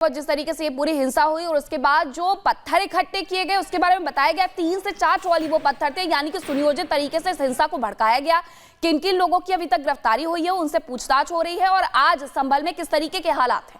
जिस तरीके से ये पूरी हिंसा हुई और उसके बाद जो पत्थर इकट्ठे किए गए उसके बारे में बताया गया 3 से 4 ट्रॉली वो पत्थर थे, यानी कि सुनियोजित तरीके से इस हिंसा को भड़काया गया। किन किन लोगों की अभी तक गिरफ्तारी हुई है, उनसे पूछताछ हो रही है और आज संभल में किस तरीके के हालात हैं।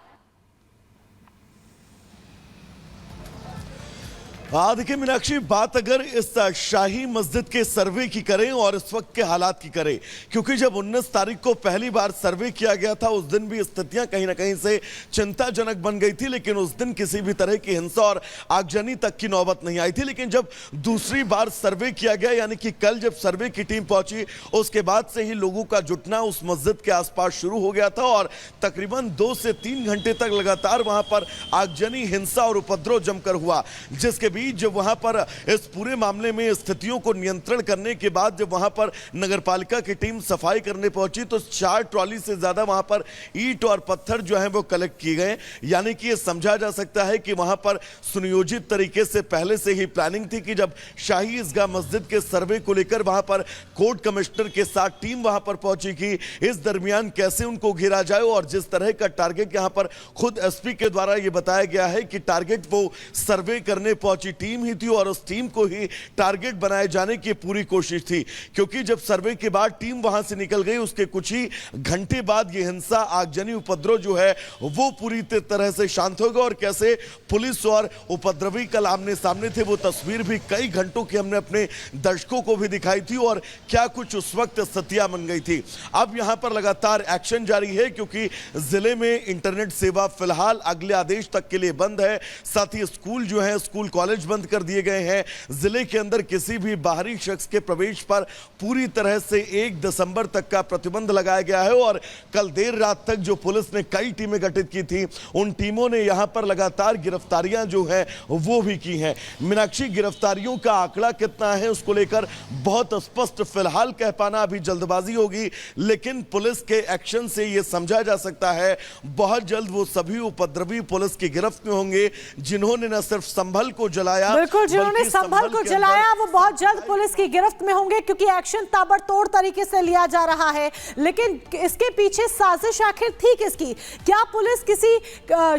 देखिए मीनाक्षी, बात अगर इस शाही मस्जिद के सर्वे की करें और इस वक्त के हालात की करें, क्योंकि जब 19 तारीख को पहली बार सर्वे किया गया था उस दिन भी स्थितियां कहीं ना कहीं से चिंताजनक बन गई थी, लेकिन उस दिन किसी भी तरह की हिंसा और आगजनी तक की नौबत नहीं आई थी। लेकिन जब दूसरी बार सर्वे किया गया, यानी कि कल जब सर्वे की टीम पहुंची, उसके बाद से ही लोगों का जुटना उस मस्जिद के आसपास शुरू हो गया था और तकरीबन 2 से 3 घंटे तक लगातार वहां पर आगजनी, हिंसा और उपद्रव जमकर हुआ। जिसके जब वहां पर इस पूरे मामले में स्थितियों को नियंत्रण करने के बाद जब वहां पर नगरपालिका की टीम सफाई करने पहुंची तो 4 ट्रॉली से ज्यादा वहां पर ईंट और पत्थर जो है वो कलेक्ट किए गए। यानी कि ये समझा जा सकता है कि वहां पर सुनियोजित तरीके से पहले से ही प्लानिंग थी कि जब शाही ईदगाह मस्जिद के सर्वे को लेकर वहां पर कोर्ट कमिश्नर के साथ टीम वहां पर पहुंची कि इस दरमियान कैसे उनको घेरा जाए, और जिस तरह का टारगेट यहां पर खुद एसपी के द्वारा यह बताया गया है कि टारगेट वो सर्वे करने पहुंची टीम ही थी और उस टीम को ही टारगेट बनाए जाने की पूरी कोशिश थी। क्योंकि जब सर्वे के बाद टीम वहां से निकल गई उसके कुछ ही घंटे बाद ये हिंसा, आगजनी, उपद्रव जो है वो पूरी तरह से शांत हो गया और कैसे पुलिस और उपद्रवी कल आमने सामने थे वो तस्वीर भी कई घंटों की हमने अपने दर्शकों को भी दिखाई थी और क्या कुछ उस वक्त स्थितियां बन गई थी। अब यहां पर लगातार एक्शन जारी है क्योंकि जिले में इंटरनेट सेवा फिलहाल अगले आदेश तक के लिए बंद है। साथ ही स्कूल जो है, स्कूल कॉलेज बंद कर दिए गए हैं। जिले के अंदर किसी भी बाहरी शख्स के प्रवेश पर पूरी तरह से 1 दिसंबर तक का प्रतिबंध लगाया गया है और कल देर रात तक जो पुलिस ने कई टीमें गठित की थी उन टीमों ने यहां पर लगातार गिरफ्तारियां जो है वो भी की हैं। मीनाक्षी, गिरफ्तारियों का आंकड़ा कितना है उसको लेकर बहुत स्पष्ट फिलहाल कह पाना अभी जल्दबाजी होगी, लेकिन पुलिस के एक्शन से यह समझा जा सकता है बहुत जल्द वो सभी उपद्रवी पुलिस की गिरफ्त में होंगे जिन्होंने न सिर्फ संभल को जलाया, बिल्कुल, जिन्होंने संभल को जलाया वो बहुत जल्द पुलिस की गिरफ्त में होंगे क्योंकि एक्शन ताबड़तोड़ तरीके से लिया जा रहा है। लेकिन इसके पीछे साजिश आखिर थी किसकी? क्या पुलिस किसी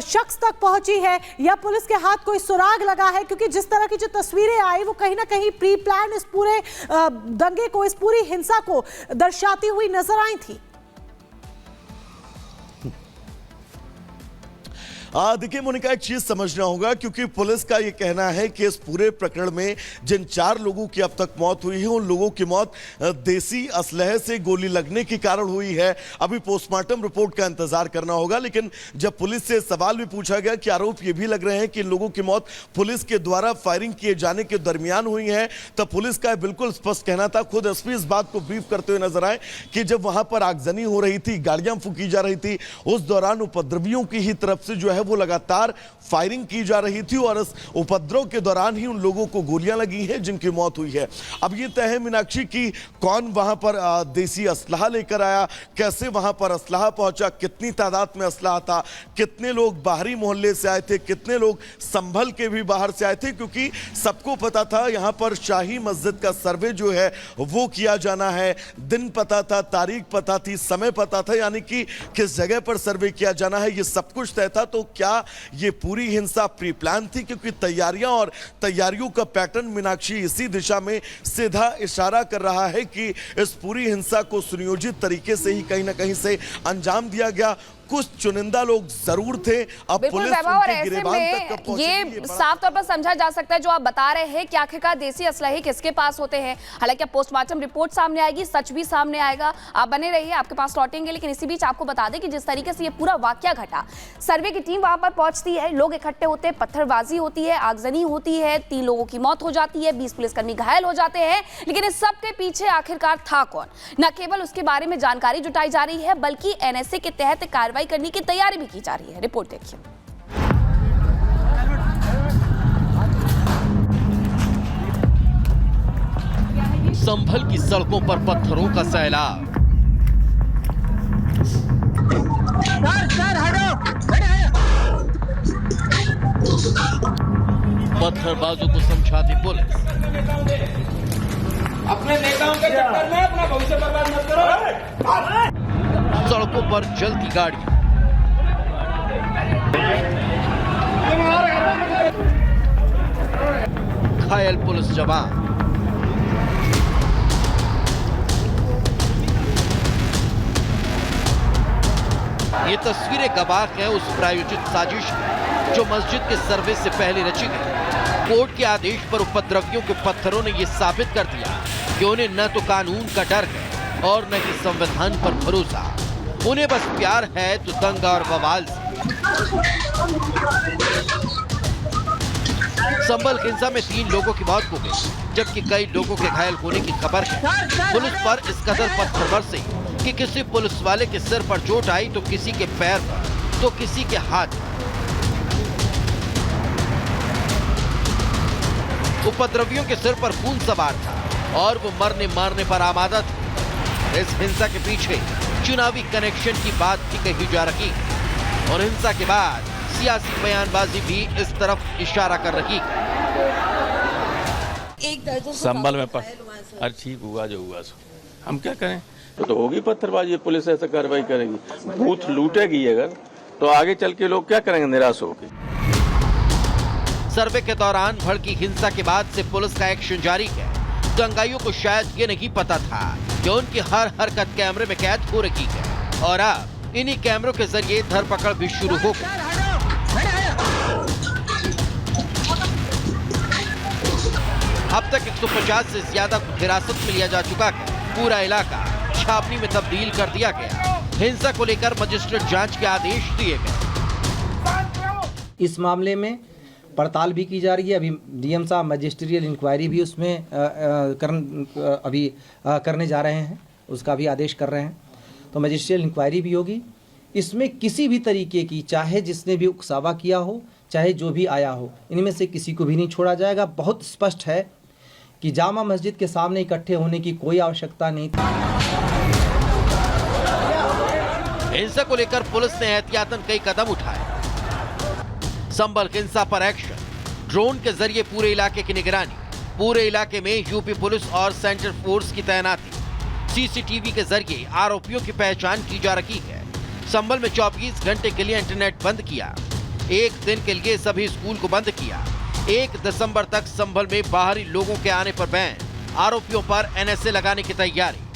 शख्स तक पहुंची है या पुलिस के हाथ कोई सुराग लगा है? क्योंकि जिस तरह की जो तस्वीरें आई वो कहीं ना कहीं प्री प्लान इस पूरे दंगे को, इस पूरी हिंसा को दर्शाती हुई नजर आई थी। देखिए मोनिका, एक चीज समझना होगा क्योंकि पुलिस का यह कहना है कि इस पूरे प्रकरण में जिन 4 लोगों की अब तक मौत हुई है उन लोगों की मौत देसी असलहे से गोली लगने के कारण हुई है। अभी पोस्टमार्टम रिपोर्ट का इंतजार करना होगा, लेकिन जब पुलिस से सवाल भी पूछा गया कि आरोप ये भी लग रहे हैं कि इन लोगों की मौत पुलिस के द्वारा फायरिंग किए जाने के दरमियान हुई है, तब पुलिस का बिल्कुल स्पष्ट कहना था, खुद एसपी इस बात को ब्रीफ करते हुए नजर आए कि जब वहां पर आगजनी हो रही थी, गाड़ियां फूकी जा रही थी, उस दौरान उपद्रवियों की ही तरफ से जो है वो लगातार फायरिंग की जा रही थी और इस उपद्रव के दौरान ही उन लोगों को गोलियां लगी हैं जिनकी मौत हुई है। अब ये तय है मीनाक्षी की कौन वहां पर देसी असलाह लेकर आया, कैसे वहां पर असलाह पहुंचा, कितनी तादाद में असलाह था, कितने लोग बाहरी मोहल्ले से आए थे, कितने लोग संभल के भी बाहर से आए थे, क्योंकि सबको पता था यहां पर शाही मस्जिद का सर्वे जो है वो किया जाना है। दिन पता था, तारीख पता थी, समय पता था, यानी कि किस जगह पर सर्वे किया जाना है, ये सब कुछ तय था। तो क्या ये पूरी हिंसा प्री प्लान थी? क्योंकि तैयारियां और तैयारियों का पैटर्न मीनाक्षी इसी दिशा में सीधा इशारा कर रहा है कि इस पूरी हिंसा को सुनियोजित तरीके से ही कहीं ना कहीं से अंजाम दिया गया। कुछ चुनिंदा लोग जरूर थे, अब पुलिस उनके गिरबान तक कब पहुंचेगी ये साफ तौर पर समझा जा सकता है जो आप बता रहे हैं कि आखिरकार देसी असलहे किसके पास होते हैं। हालांकि पोस्टमार्टम रिपोर्ट सामने आएगी, सच भी सामने आएगा, आप बने रहिए, आपके पास लौटेंगे। लेकिन इसी बीच आपको बता दें कि जिस तरीके से ये पूरा वाकया घटा, सर्वे की टीम वहां पर पहुंचती है, लोग इकट्ठे होते हैं, पत्थरबाजी होती है, आगजनी होती है, 3 लोगों की मौत हो जाती है, 20 पुलिसकर्मी घायल हो जाते हैं। लेकिन इस सब के पीछे आखिरकार था कौन? न केवल उसके बारे में जानकारी जुटाई जा रही है बल्कि एनएसए के तहत कार्रवाई करने की तैयारी भी की जा रही है। रिपोर्ट देखिए। संभल की सड़कों पर पत्थरों का सैलाब, पत्थरबाजों को समझाती पुलिस। अपने नेताओं के चक्कर में अपना भविष्य बर्बाद मत करो। सड़कों पर जलती गाड़ियां, घायल पुलिस जवान। ये तस्वीरें गवाह हैं उस प्रायोजित साजिश की जो मस्जिद के सर्वे से पहले रची गई। कोर्ट के आदेश पर उपद्रवियों के पत्थरों ने ये साबित कर दिया कि उन्हें न तो कानून का डर है और न कि संविधान पर भरोसा। उन्हें बस प्यार है तो दंगा और बवाल से। संभल हिंसा में 3 लोगों की मौत हो गई जबकि कई लोगों के घायल होने की खबर है। पुलिस पर इस कदर पत्थर बरसे कि किसी पुलिस वाले के सिर पर चोट आई तो किसी के पैर पर तो किसी के हाथ पर। उपद्रवियों के सिर पर खून सवार था और वो मरने मारने पर आमादा थे। इस हिंसा के पीछे चुनावी कनेक्शन की बात भी कही जा रही है और हिंसा के बाद सियासी बयानबाजी भी इस तरफ इशारा कर रही है। संभल में अरे ठीक हुआ जो हुआ सो हम क्या करें। तो होगी पत्थरबाजी, पुलिस ऐसा कार्रवाई करेगी, बूथ लूटेगी अगर तो आगे चल के लोग क्या करेंगे, निराश होकर। सर्वे के दौरान भड़की हिंसा के बाद से पुलिस का एक्शन जारी है। दंगाइयों को शायद ये नहीं पता था कि उनकी हर हरकत कैमरे में कैद हो रही है और अब इन्हीं कैमरों के जरिए धरपकड़ भी शुरू हो गई। अब तक 150 से ज्यादा को हिरासत में लिया जा चुका है। पूरा इलाका छावनी में तब्दील कर दिया गया। हिंसा को लेकर मजिस्ट्रेट जांच के आदेश दिए गए। इस मामले में पड़ताल भी की जा रही है। अभी डीएम साहब मजिस्ट्रियल इंक्वायरी भी उसमें करने जा रहे हैं, उसका भी आदेश कर रहे हैं। तो मजिस्ट्रियल इंक्वायरी भी होगी। इसमें किसी भी तरीके की, चाहे जिसने भी उकसावा किया हो, चाहे जो भी आया हो, इनमें से किसी को भी नहीं छोड़ा जाएगा। बहुत स्पष्ट है कि जामा मस्जिद के सामने इकट्ठे होने की कोई आवश्यकता नहीं थी। हिंसा को लेकर पुलिस ने एहतियातन कई कदम उठाए। संभल हिंसा पर एक्शन, ड्रोन के जरिए पूरे इलाके की निगरानी, पूरे इलाके में यूपी पुलिस और सेंट्रल फोर्स की तैनाती, सीसीटीवी के जरिए आरोपियों की पहचान की जा रही है। संभल में 24 घंटे के लिए इंटरनेट बंद किया, 1 दिन के लिए सभी स्कूल को बंद किया। 1 दिसंबर तक संभल में बाहरी लोगों के आने पर बैन, आरोपियों पर एनएसए लगाने की तैयारी।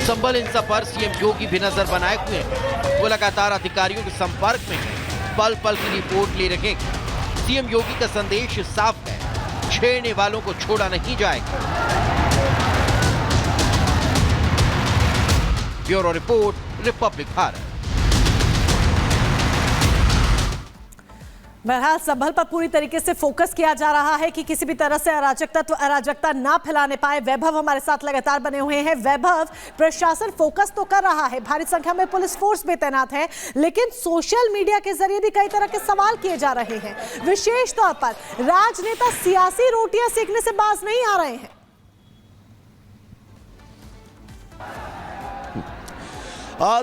संभल हिंसा पर सीएम योगी भी नजर बनाए हुए हैं। वो लगातार अधिकारियों के संपर्क में हैं, पल पल की रिपोर्ट ले रहे हैं। सीएम योगी का संदेश साफ है, छेड़ने वालों को छोड़ा नहीं जाएगा। Bureau report, Republic Bharat. बहरहाल संभल पर पूरी तरीके से फोकस किया जा रहा है कि किसी भी तरह से अराजकता ना फैलाने पाए। वैभव हमारे साथ लगातार बने हुए हैं। वैभव, प्रशासन फोकस तो कर रहा है, भारी संख्या में पुलिस फोर्स भी तैनात है, लेकिन सोशल मीडिया के जरिए भी कई तरह के सवाल किए जा रहे हैं। विशेष तौर पर राजनेता सियासी रोटियां सेकने से बाज नहीं आ रहे हैं।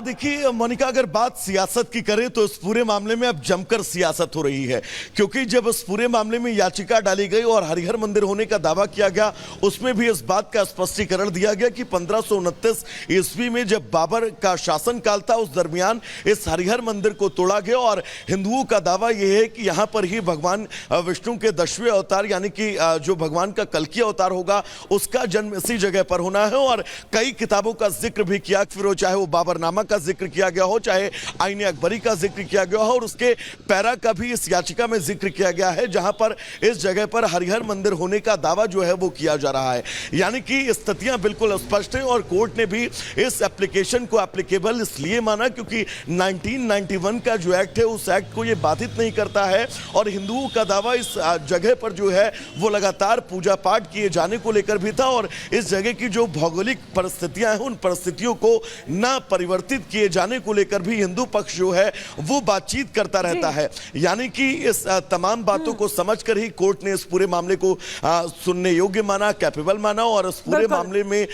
देखिए मोनिका, अगर बात सियासत की करें तो इस पूरे मामले में अब जमकर सियासत हो रही है, क्योंकि जब इस पूरे मामले में याचिका डाली गई और हरिहर मंदिर होने का दावा किया गया, उसमें भी इस बात का स्पष्टीकरण दिया गया कि 1529 ईस्वी में जब बाबर का शासनकाल था, उस दरमियान इस हरिहर मंदिर को तोड़ा गया और हिंदुओं का दावा यह है कि यहां पर ही भगवान विष्णु के 10वें अवतार यानी कि जो भगवान का कल्कि अवतार होगा, उसका जन्म इसी जगह पर होना है। और कई किताबों का जिक्र भी किया, फिर चाहे वो बाबर का जिक्र किया गया हो, चाहे आईने अकबरी का जिक्र किया गया हो, और उसके पैरा का भी इस याचिका में जिक्र किया गया है, जहां पर इस जगह पर हरिहर मंदिर होने का दावा जो है वो किया जा रहा है। यानी कि स्थितियां बिल्कुल स्पष्ट हैं और कोर्ट ने भी इस एप्लीकेशन को एप्लीकेबल इसलिए माना क्योंकि 1991 का जो एक्ट है, उस एक्ट को ये बाधित नहीं करता है और हिंदुओं का दावा इस जगह पर जो है वो लगातार पूजा पाठ किए जाने को लेकर भी था और इस जगह की जो भौगोलिक परिस्थितियां हैं, उन परिस्थितियों को न परिवर्तित किए जाने को लेकर भी हिंदू पक्ष जो है वो बातचीत करता रहता है। यानी कि इस तमाम बातों को समझकर ही कोर्ट ने इस पूरे मामले को सुनने योग्य माना, कैपेबल माना और इस पूरे मामले में